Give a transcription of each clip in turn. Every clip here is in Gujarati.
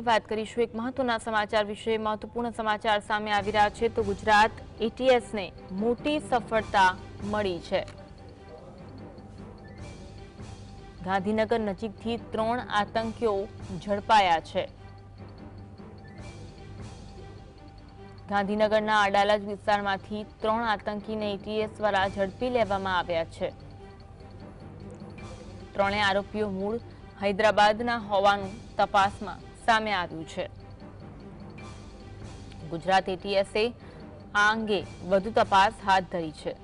વાત કરીશું એક મહત્વના સમાચાર વિશે। મહત્વપૂર્ણ સમાચાર સામે આવી રહ્યા છે તો ગુજરાત એટીએસને મોટી સફળતા મળી છે। ગાંધીનગર નજીકથી 3 આતંકીઓ ઝડપાયા છે। ગાંધીનગરના અડાલજ વિસ્તારમાંથી 3 આતંકીને એટીએસ દ્વારા ઝડપી લેવામાં આવ્યા છે। ત્રણેય આરોપીઓ મૂળ હૈદરાબાદના હોવાનું તપાસમાં સામે આવ્યું છે। ગુજરાત એટીએસે આ અંગે વધુ તપાસ હાથ ધરી છે।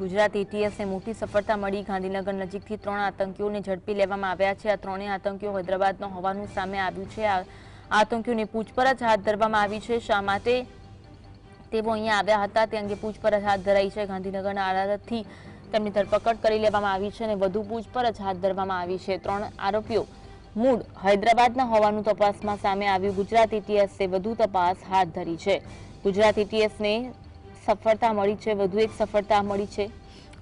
ગુજરાત એટીએસને મોટી સફળતા મળી। ગાંધીનગર નજીકથી 3 આતંકીઓને ઝડપી લેવામાં આવ્યા છે। આ ત્રણેય આતંકીઓ હૈદરાબાદના હોવાનું સામે આવ્યું છે। આ આતંકીઓની પૂછપરછ હાથ ધરવામાં આવી છે। શા માટે તેઓ અહીંયા આવ્યા હતા તે અંગે પૂછપરછ હાથ ધરાઈ છે। ગાંધીનગરના અદાલતથી તેમની ધરપકડ કરી લેવામાં આવી છે અને વધુ પૂછપરછ હાથ ધરવામાં આવી છે। 3 આરોપીઓ મૂળ હૈદરાબાદના હોવાનું તપાસમાં સામે આવ્યું। ગુજરાત એટીએસે વધુ તપાસ હાથ ધરી છે। ગુજરાત એટીએસને સફળતા મળી છે। વધુ એક સફળતા મળી છે।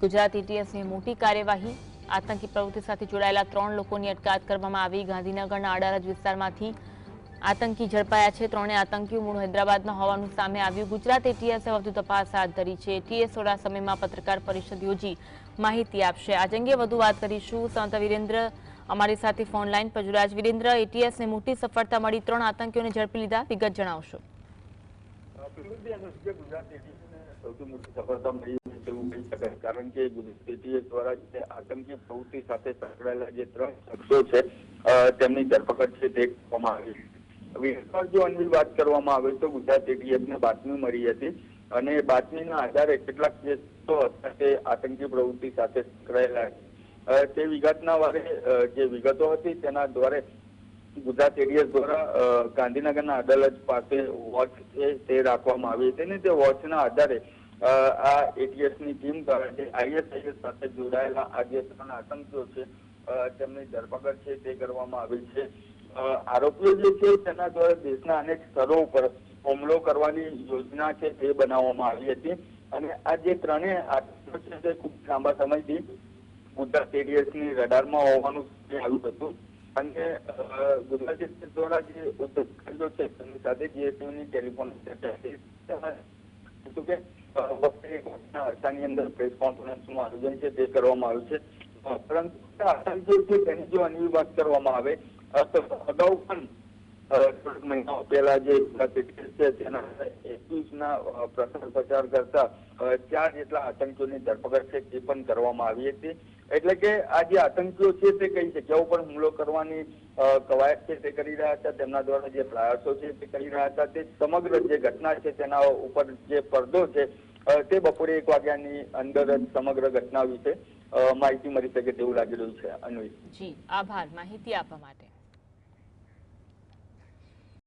ગુજરાત એટીએસની મોટી કાર્યવાહી। આતંકી પ્રવૃત્તિ સાથે જોડાયેલા 3 લોકોની અટકાયત કરવામાં આવી। ગાંધીનગરના અડાલજ વિસ્તારમાંથી આતંકી ઝડપાયા છે। ત્રણેય આતંકીઓ મૂળ હૈદરાબાદના હોવાનું સામે આવ્યું। ગુજરાત એટીએસે વધુ તપાસ હાથ ધરી છે। એટીએસ થોડા સમયમાં પત્રકાર પરિષદ યોજી માહિતી આપશે। આજ અંગે વધુ વાત કરીશું। સંવાદદાતા વિરેન્દ્ર અમારી સાથે ફોન લાઈન પર જોડાયા છે। વિરેન્દ્ર, એટીએસને મોટી સફળતા મળી, 3 આતંકીઓને ઝડપી લીધા, વિગત જણાવશો। સૌથી મોટી સફળતા મળી એવું કહી શકાય, કારણ કે ગુજરાત એટીએસ દ્વારા જે આતંકી પ્રવૃત્તિ સાથે સંકળાયેલા જે 3 શખ્સો છે તેમની ધરપકડ છે તે કરવામાં આવી। વિગતવાર જો અનિલ વાત કરવામાં આવે તો ગુજરાત એટીએસને બાતમી મળી હતી અને બાતમીના આધારે કેટલાક જે શખ્સો હતા તે આતંકી પ્રવૃત્તિ સાથે સંકળાયેલા તે વિગતના વારે જે વિગતો હતી તેના દ્વારા ગુજરાત એટીએસ દ્વારા ગાંધીનગરના અદાલત પાસે વોચ છે તે રાખવામાં આવી હતી અને તે વોચના આધારે આ એટીએસની ટીમ દ્વારા આઈએસઆઈએસ સાથે જોડાયેલા આ જે 3 આતંકીઓ છે તેમની ધરપકડ છે તે કરવામાં આવી છે। આરોપીઓ જે છે તેના દ્વારા દેશના અનેક સ્થળો ઉપર હુમલો કરવાની યોજના છે તે બનાવવામાં આવી હતી અને આ જે 3 આતંકીઓ છે તે ખૂબ લાંબા સમયથી ગુજરાત એટીએસની રડારમાં હોવાનું આવ્યું હતું અને ગુજરાત એટીએસ દ્વારા જે ઉદ્યોગકારીઓ છે તેમની સાથે જીએસટીની ટેલિફોન ચર્ચા કે અરસાની અંદર પ્રેસ કોન્ફરન્સનું આયોજન છે તે કરવામાં આવ્યું છે। પરંતુ આતંકીઓ છે તેની જો અનિલ વાત કરવામાં આવે તો અગાઉ પણ થોડાક મહિનાઓ પહેલા જે ગુજરાત એટીએસ છે તેના 21ના પ્રચાર કરતા 4 જેટલા આતંકીઓની ધરપકડ છે તે પણ કરવામાં આવી હતી। એટલે કે આ જે આતંકીઓ છે તે કઈ જગ્યાઓ પર હુમલો કરવાની કવાયત છે તે કરી રહ્યા હતા, તેમના દ્વારા જે પ્રયાસો છે તે કરી રહ્યા હતા, તે સમગ્ર જે ઘટના છે તેના ઉપર જે પડદો છે તે બપોરે 1 વાગ્યાની અંદર જ સમગ્ર ઘટના વિશે માહિતી મળી શકે તેવું લાગી રહ્યું છે। અન્વી, જી આભાર માહિતી આપવા માટે।